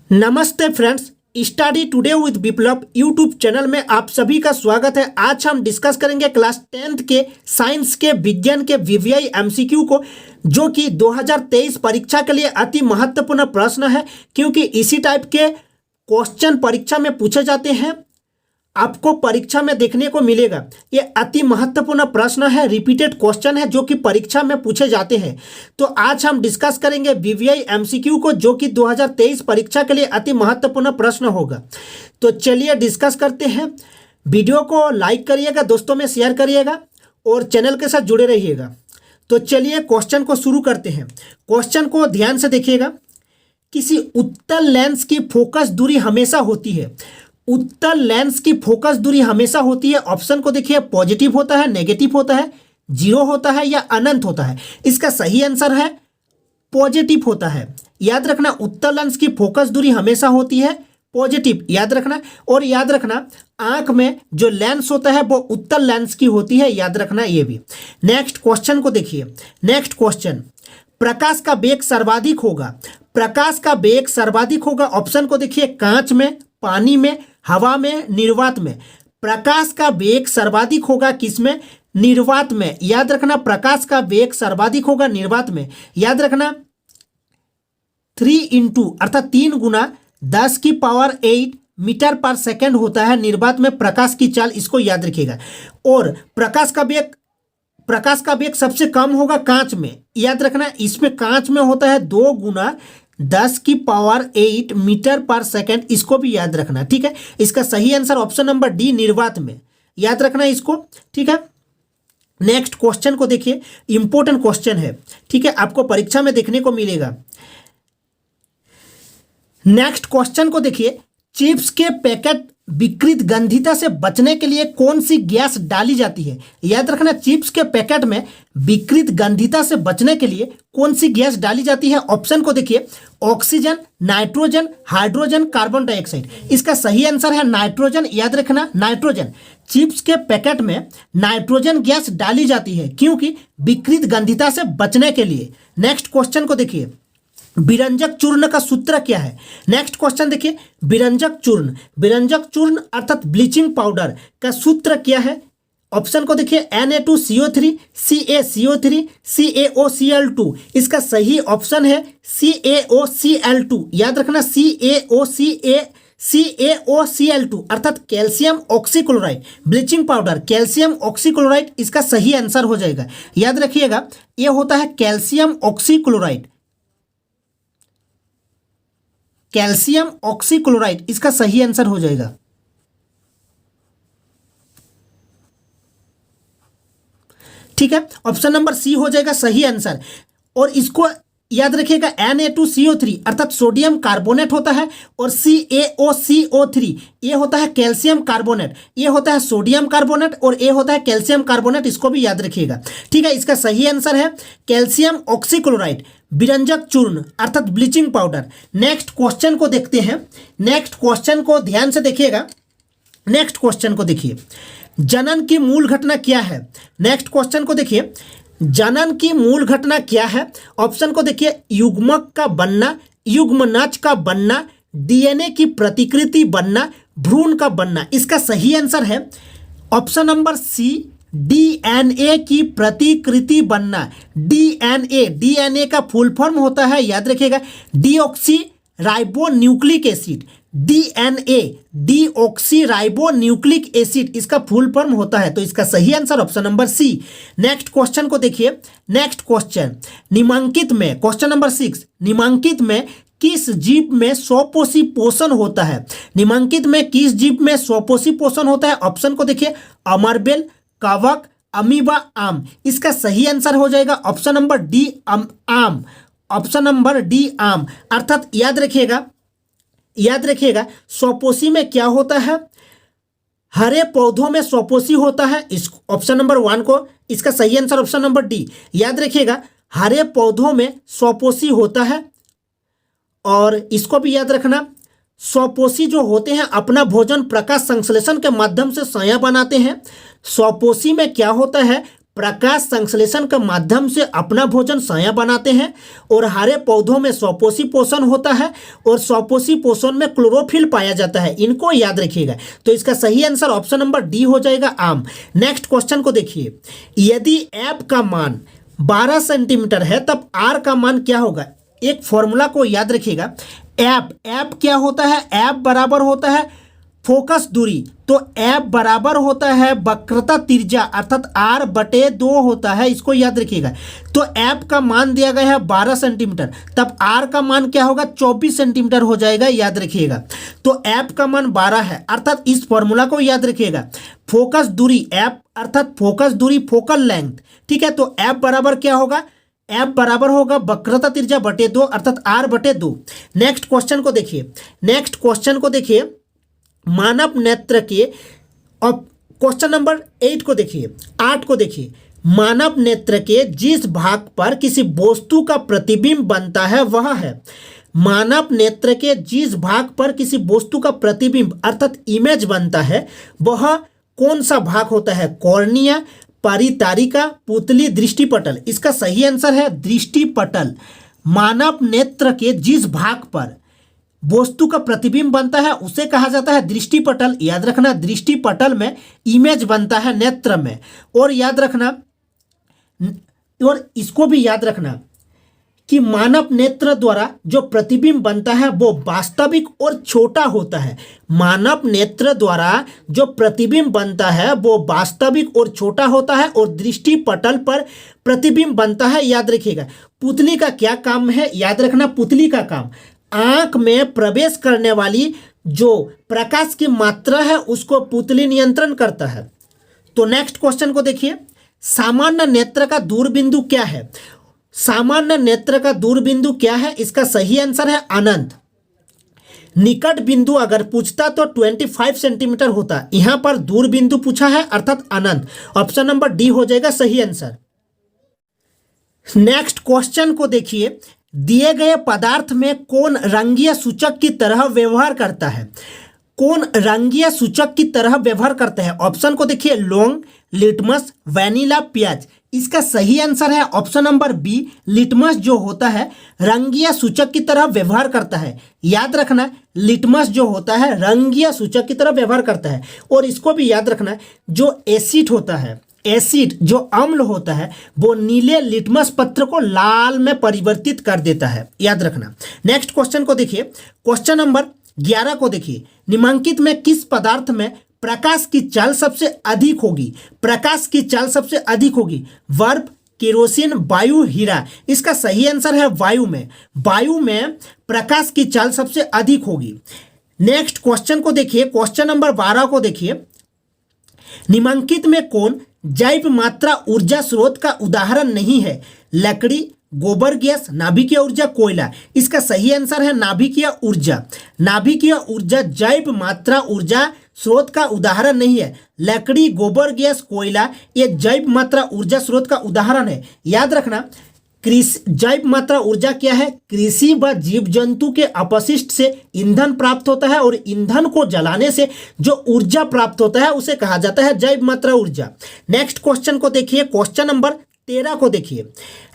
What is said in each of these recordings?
नमस्ते friends, study today with Viplav YouTube channel में आप सभी का स्वागत है। आज हम डिस्कस करेंगे क्लास 10th के साइंस के विज्ञान के वीवीआई एमसीक्यू को, जो कि 2023 परीक्षा के लिए अति महत्वपूर्ण प्रश्न है, क्योंकि इसी टाइप के क्वेश्चन परीक्षा में पूछे जाते हैं, आपको परीक्षा में देखने को मिलेगा। ये अति महत्वपूर्ण प्रश्न है, रिपीटेड क्वेश्चन है जो कि परीक्षा में पूछे जाते हैं। तो आज हम डिस्कस करेंगे वीवीआई एमसीक्यू को, जो कि 2023 परीक्षा के लिए अति महत्वपूर्ण प्रश्न होगा। तो चलिए डिस्कस करते हैं। वीडियो को लाइक करिएगा, दोस्तों में शेयर करिएगा और चैनल के साथ जुड़े रहिएगा। तो चलिए क्वेश्चन को शुरू करते हैं। क्वेश्चन को ध्यान से देखिएगा। किसी उत्तल लेंस की फोकस दूरी हमेशा होती है। उत्तल लेंस की फोकस दूरी हमेशा होती है। ऑप्शन को देखिए, पॉजिटिव होता है, नेगेटिव होता है, जीरो होता है या अनंत होता है। इसका सही आंसर है पॉजिटिव होता है। याद रखना, उत्तल लेंस की फोकस दूरी हमेशा होती है पॉजिटिव, याद रखना। और याद रखना, आंख में जो लेंस होता है वो उत्तल लेंस की होती है, याद रखना ये भी। नेक्स्ट क्वेश्चन को देखिए। नेक्स्ट क्वेश्चन, प्रकाश का वेग सर्वाधिक होगा। प्रकाश का वेग सर्वाधिक होगा। ऑप्शन को देखिए, कांच में, पानी में, हवा में, निर्वात में। प्रकाश का वेग सर्वाधिक होगा किसमें? निर्वात में। याद रखना, प्रकाश का वेग सर्वाधिक होगा निर्वात में। याद रखना, 3 इंटू अर्थात 3 गुना 10⁸ मीटर पर सेकेंड होता है निर्वात में प्रकाश की चाल, इसको याद रखिएगा। और प्रकाश का वेग सबसे कम होगा कांच में। याद रखना, इसमें कांच में होता है 2 गुना 10⁸ मीटर पर सेकेंड, इसको भी याद रखना, ठीक है। इसका सही आंसर ऑप्शन नंबर डी, निर्वात में। याद रखना इसको, ठीक है। नेक्स्ट क्वेश्चन को देखिए, इंपॉर्टेंट क्वेश्चन है, ठीक है, आपको परीक्षा में देखने को मिलेगा। नेक्स्ट क्वेश्चन को देखिए, चिप्स के पैकेट विकृत गंधिता से बचने के लिए कौन सी गैस डाली जाती है? याद रखना, चिप्स के पैकेट में विकृत गंधिता से बचने के लिए कौन सी गैस डाली जाती है? ऑप्शन को देखिए, oxygen, nitrogen, hydrogen, carbon dioxide. इसका सही आंसर है नाइट्रोजन। याद रखना, नाइट्रोजन। चिप्स के पैकेट में नाइट्रोजन गैस डाली जाती है क्योंकि विकृत गंधिता से बचने के लिए। नेक्स्ट क्वेश्चन को देखिए, विरंजक चूर्ण का सूत्र क्या है? नेक्स्ट क्वेश्चन देखिए, विरंजक चूर्ण अर्थात ब्लीचिंग पाउडर का सूत्र क्या है? ऑप्शन को देखिए, Na2CO3, CaCO3, CaOCl2। इसका सही ऑप्शन है CaOCl2। याद रखना, CaOCl2 अर्थात calcium oxychloride. Bleaching powder calcium oxychloride, इसका सही आंसर हो जाएगा। याद रखिएगा, यह होता है कैल्शियम ऑक्सीक्लोराइड। कैल्शियम ऑक्सीक्लोराइड, इसका सही आंसर हो जाएगा। ठीक है, ऑप्शन नंबर सी हो जाएगा सही आंसर। और इसको याद रखिएगा, Na2CO3 अर्थात सोडियम कार्बोनेट होता है, और CaOCO3 ये होता है कैल्शियम कार्बोनेट। ये होता है सोडियम कार्बोनेट और ये होता है कैल्शियम कार्बोनेट, इसको भी याद रखिएगा, ठीक है। इसका सही आंसर है कैल्शियम ऑक्सीक्लोराइड, विरंजक चूर्ण अर्थात ब्लीचिंग पाउडर। नेक्स्ट क्वेश्चन को देखते हैं। नेक्स्ट क्वेश्चन को ध्यान से देखिएगा। नेक्स्ट क्वेश्चन को देखिए, जनन की मूल घटना क्या है? नेक्स्ट क्वेश्चन को देखिए, जनन की मूल घटना क्या है? ऑप्शन को देखिए, युग्मक का बनना, युग्मनज का बनना, डीएनए की प्रतिकृति बनना, भ्रूण का बनना। इसका सही आंसर है ऑप्शन नंबर सी, डीएनए की प्रतिकृति बनना। डीएनए का फुल फॉर्म होता है, याद रखिएगा, deoxyribonucleic acid. DNA, deoxyribonucleic acid, इसका फुल फॉर्म होता है। तो इसका सही answer option number C. Next question को देखिए। नेक्स्ट क्वेश्चन, निम्नलिखित में, क्वेश्चन नंबर 6, निम्नलिखित में किस जीव में स्वपोषी पोषण होता है? निम्नलिखित में किस जीव में स्वपोषी पोषण होता है? ऑप्शन को देखिए, अमरबेल, कवक, अमीबा, आम। इसका सही आंसर हो जाएगा ऑप्शन नंबर डी, आम। ऑप्शन नंबर डी, आम। अर्थात याद रखिएगा, स्वपोषी में क्या होता है? हरे पौधों में स्वपोषी होता है। इस ऑप्शन नंबर 1 को, इसका सही आंसर ऑप्शन नंबर डी। याद रखिएगा, हरे पौधों में स्वपोषी होता है। और इसको भी याद रखना, स्वपोषी जो होते हैं अपना भोजन प्रकाश संश्लेषण के माध्यम से साया बनाते हैं। स्वपोषी में क्या होता है? प्रकाश संश्लेषण के माध्यम से अपना भोजन स्वयं बनाते हैं और हरे पौधों में स्वपोषी पोषण होता है और स्वपोषी पोषण में क्लोरोफिल पाया जाता है। इनको याद रखिएगा। तो इसका सही आंसर ऑप्शन नंबर डी हो जाएगा, आम। नेक्स्ट क्वेश्चन को देखिए, यदि एफ का मान 12 सेंटीमीटर है तब आर का मान क्या होगा। एक फॉर्मूला को याद रखिएगा। एफ क्या होता है, एफ बराबर होता है फोकस दूरी, तो एफ बराबर होता है वक्रता त्रिज्या अर्थात आर बटे 2 होता है, इसको याद रखिएगा। तो एफ का मान दिया गया है 12 सेंटीमीटर, तब आर का मान क्या होगा, 24 सेंटीमीटर हो जाएगा, याद रखिएगा। तो एफ का मान 12 है, अर्थात इस फॉर्मूला को याद रखिएगा। फोकस दूरी एफ अर्थात फोकस दूरी फोकल लेंथ, ठीक है। तो एफ बराबर क्या होगा, एफ बराबर होगा वक्रता त्रिज्या बटे 2 अर्थात आर बटे 2। नेक्स्ट क्वेश्चन को देखिए, मानव नेत्र के, और क्वेश्चन नंबर 8 को देखिए, 8 को देखिए, मानव नेत्र के जिस भाग पर किसी वस्तु का प्रतिबिंब बनता है वह है। मानव नेत्र के जिस भाग पर किसी वस्तु का प्रतिबिंब अर्थात इमेज बनता है वह कौन सा भाग होता है, कॉर्निया, परितारिका, पुतली, दृष्टिपटल। इसका सही आंसर है दृष्टिपटल। मानव नेत्र के जिस भाग पर वस्तु का प्रतिबिंब बनता है उसे कहा जाता है दृष्टिपटल, याद रखना। दृष्टिपटल में इमेज बनता है नेत्र में। और याद रखना, और इसको भी याद रखना कि मानव नेत्र द्वारा जो प्रतिबिंब बनता है वो वास्तविक और छोटा होता है। मानव नेत्र द्वारा जो प्रतिबिंब बनता है वो वास्तविक और छोटा होता है और दृष्टिपटल पर प्रतिबिंब बनता है, याद रखिएगा। पुतली का क्या काम है, याद रखना। पुतली का काम आंख में प्रवेश करने वाली जो प्रकाश की मात्रा है उसको पुतली नियंत्रण करता है। तो नेक्स्ट क्वेश्चन को देखिए, सामान्य नेत्र का दूरबिंदु क्या है। सामान्य नेत्र का दूरबिंदु क्या है, इसका सही आंसर है अनंत। निकट बिंदु अगर पूछता तो 25 सेंटीमीटर होता, यहां पर दूरबिंदु पूछा है अर्थात अनंत। ऑप्शन नंबर डी हो जाएगा सही आंसर। नेक्स्ट क्वेश्चन को देखिए, दिए गए पदार्थ में कौन रंगीय सूचक की तरह व्यवहार करता है। कौन रंगीय सूचक की तरह व्यवहार करता है। ऑप्शन को देखिए, लौंग, लिटमस, वैनिला, प्याज। इसका सही आंसर है ऑप्शन नंबर बी, लिटमस जो होता है रंगीय सूचक की तरह व्यवहार करता है। याद रखना, लिटमस जो होता है रंगीय सूचक की तरह व्यवहार करता है। और इसको भी याद रखना, जो एसिड होता है, एसिड जो अम्ल होता है वो नीले लिटमस पत्र को लाल में परिवर्तित कर देता है, याद रखना। नेक्स्ट क्वेश्चन को देखिए, क्वेश्चन नंबर 11 को देखिए, निम्नलिखित में किस पदार्थ में प्रकाश की चाल सबसे अधिक होगी। प्रकाश की चाल सबसे अधिक होगी, बर्फ, केरोसिन, वायु, हीरा। इसका सही आंसर है वायु में। वायु में प्रकाश की चाल सबसे अधिक होगी। नेक्स्ट क्वेश्चन को देखिए, क्वेश्चन नंबर 12 को देखिए, निम्नलिखित में कौन जैव मात्रा ऊर्जा स्रोत का उदाहरण नहीं है। लकड़ी, गोबर गैस, नाभिकीय ऊर्जा, कोयला। इसका सही आंसर है नाभिकीय ऊर्जा। नाभिकीय ऊर्जा जैव मात्रा ऊर्जा स्रोत का उदाहरण नहीं है। लकड़ी, गोबर गैस, कोयला ये जैव मात्रा ऊर्जा स्रोत का उदाहरण है, याद रखना। कृषि जैव मात्रा ऊर्जा क्या है, कृषि व जीव जंतु के अपशिष्ट से ईंधन प्राप्त होता है और ईंधन को जलाने से जो ऊर्जा प्राप्त होता है उसे कहा जाता है जैव मात्रा ऊर्जा। नेक्स्ट क्वेश्चन को देखिए, क्वेश्चन नंबर 13 को देखिए,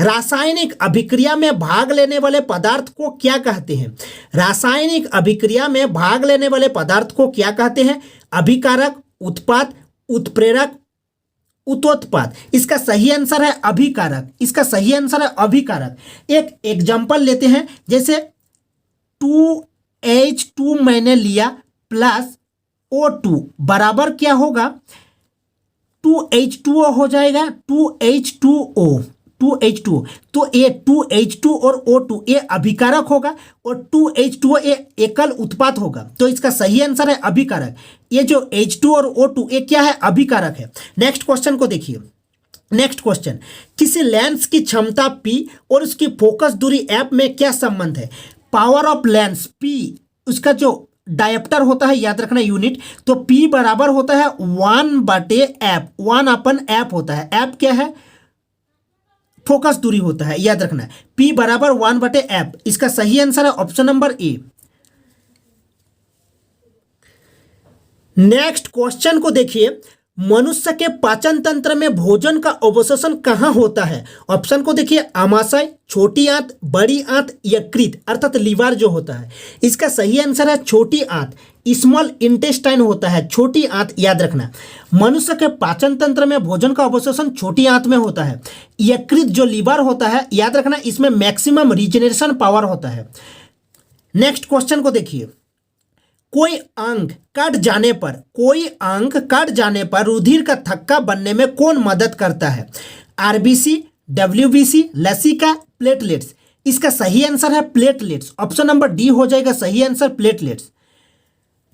रासायनिक अभिक्रिया में भाग लेने वाले पदार्थ को क्या कहते हैं। रासायनिक अभिक्रिया में भाग लेने वाले पदार्थ को क्या कहते हैं। अभिकारक, उत्पाद, उत्प्रेरक, उत्पाद। इसका सही आंसर है अभिकारक। इसका सही आंसर है अभिकारक। एक एग्जांपल लेते हैं, जैसे 2H2 मैंने लिया प्लस O2 बराबर क्या होगा, 2H2O हो जाएगा, 2H2O। तो ये 2H2 और O2 ये अभिकारक होगा और 2H2O ये एकल उत्पाद होगा। तो इसका सही आंसर है अभिकारक। ये जो H2 और O2 ये क्या है, अभिकारक है। नेक्स्ट क्वेश्चन को देखिए, नेक्स्ट क्वेश्चन, किसी लेंस की क्षमता P और उसकी फोकस दूरी F में क्या संबंध है। पावर ऑफ लेंस P, उसका जो डायप्टर होता है, याद रखना यूनिट, तो P बराबर होता है 1/F, 1/F होता है। F क्या है, फोकस दूरी होता है, याद रखना। P बराबर 1/F। इसका सही आंसर है option number A. Next question को देखिए, मनुष्य के पाचन तंत्र में भोजन का अवशोषण कहाँ होता है? ऑप्शन को देखिए, आमाशय, छोटी आंत, बड़ी आंत, यकृत अर्थात लीवर जो होता है। इसका सही आंसर है छोटी आंत, स्मॉल इंटेस्टाइन होता है, छोटी आंत याद रखना। मनुष्य के पाचन तंत्र में भोजन का अवशोषण छोटी आंत में होता है। यकृत जो लीवर होता है याद रखना, इसमें मैक्सिमम रिजेनरेशन पावर होता है। नेक्स्ट क्वेश्चन को देखिए, कोई अंग कट जाने पर रुधिर का थक्का बनने में कौन मदद करता है? आरबीसी, डब्ल्यूबीसी, लसिका, प्लेटलेट्स। इसका सही आंसर है प्लेटलेट्स। ऑप्शन नंबर डी हो जाएगा सही आंसर, प्लेटलेट्स।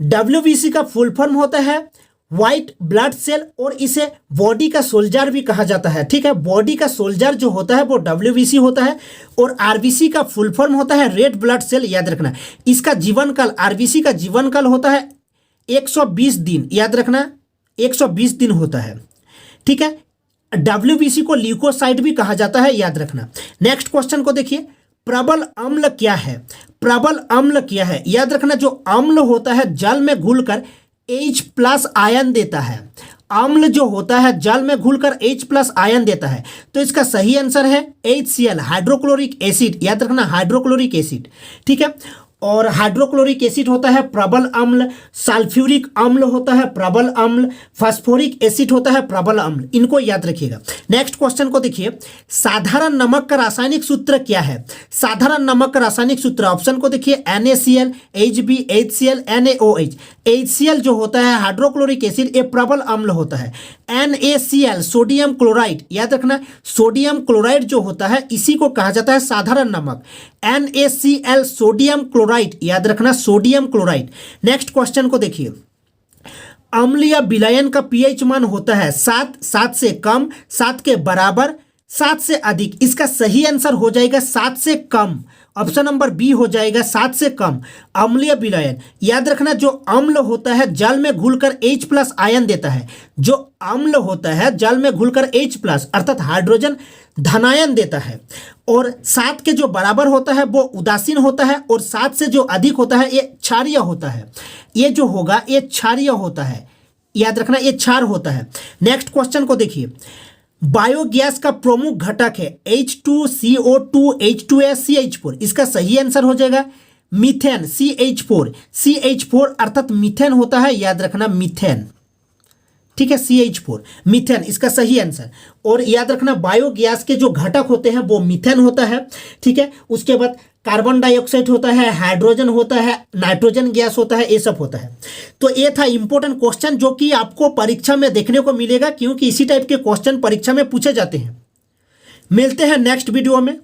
डब्ल्यूबीसी का फुल फॉर्म होता है व्हाइट ब्लड सेल और इसे बॉडी का सोल्जर भी कहा जाता है। ठीक है, बॉडी का सोल्जर जो होता है वो डब्ल्यूबीसी होता है और आरबीसी का फुल फॉर्म होता है रेड ब्लड सेल याद रखना। इसका जीवन काल, आरबीसी का जीवन काल होता है 120 दिन याद रखना, 120 दिन होता है। ठीक है, डब्ल्यूबीसी को ल्यूकोसाइट भी कहा जाता है याद रखना। नेक्स्ट क्वेश्चन को देखिए, प्रबल अम्ल क्या है? प्रबल अम्ल क्या है याद रखना, जो अम्ल होता है जल में घुलकर H+ आयन देता है। अम्ल जो होता है जल में घुलकर H+ आयन देता है। तो इसका सही आंसर है HCl, हाइड्रोक्लोरिक एसिड याद रखना, हाइड्रोक्लोरिक एसिड। ठीक है, और हाइड्रोक्लोरिक एसिड होता है प्रबल अम्ल, सल्फ्यूरिक अम्ल होता है प्रबल अम्ल, फास्फोरिक एसिड होता है प्रबल अम्ल। इनको याद रखिएगा। नेक्स्ट क्वेश्चन को देखिए, साधारण नमक का रासायनिक सूत्र क्या है? साधारण नमक का रासायनिक सूत्र, ऑप्शन को देखिए, NaCl, Hb, HCl, NaOH। HCl जो होता है हाइड्रोक्लोरिक एसिड, ये प्रबल अम्ल होता है। NaCl सोडियम क्लोराइड याद रखना, सोडियम क्लोराइड जो होता है इसी को कहा जाता है साधारण नमक। NaCl सोडियम क्लोराइड याद रखना, सोडियम क्लोराइड। नेक्स्ट क्वेश्चन को देखिए, अम्ल या विलयन का पीएच मान होता है 7, 7 से कम, 7 के बराबर, 7 से अधिक। इसका सही आंसर हो जाएगा 7 से कम। ऑप्शन नंबर बी हो जाएगा 7 से कम। अम्लीय विलयन याद रखना, जो अम्ल होता है जल में घुलकर H+ आयन देता है। जो अम्ल होता है जल में घुलकर H+ अर्थात हाइड्रोजन धनायन देता है। और 7 के जो बराबर होता है वो उदासीन होता है और 7 से जो अधिक होता है ये क्षारीय होता है। ये जो होगा ये क्षारीय होता है याद रखना, ये क्षार होता है। नेक्स्ट क्वेश्चन को देखिए, बायोगैस का प्रमुख घटक है H2CO2 H2S CH4। इसका सही आंसर हो जाएगा मीथेन, CH4 अर्थात मीथेन होता है याद रखना, मीथेन। ठीक है, CH4 मीथेन इसका सही आंसर। और याद रखना बायोगैस के जो घटक होते हैं वो मीथेन होता है। ठीक है, उसके बाद कार्बन डाइऑक्साइड होता है, हाइड्रोजन होता है, नाइट्रोजन गैस होता है, ये सब होता है। तो ये था इंपॉर्टेंट क्वेश्चन जो कि आपको परीक्षा में देखने को मिलेगा, क्योंकि इसी टाइप के क्वेश्चन परीक्षा में पूछे जाते हैं। मिलते हैं नेक्स्ट वीडियो में।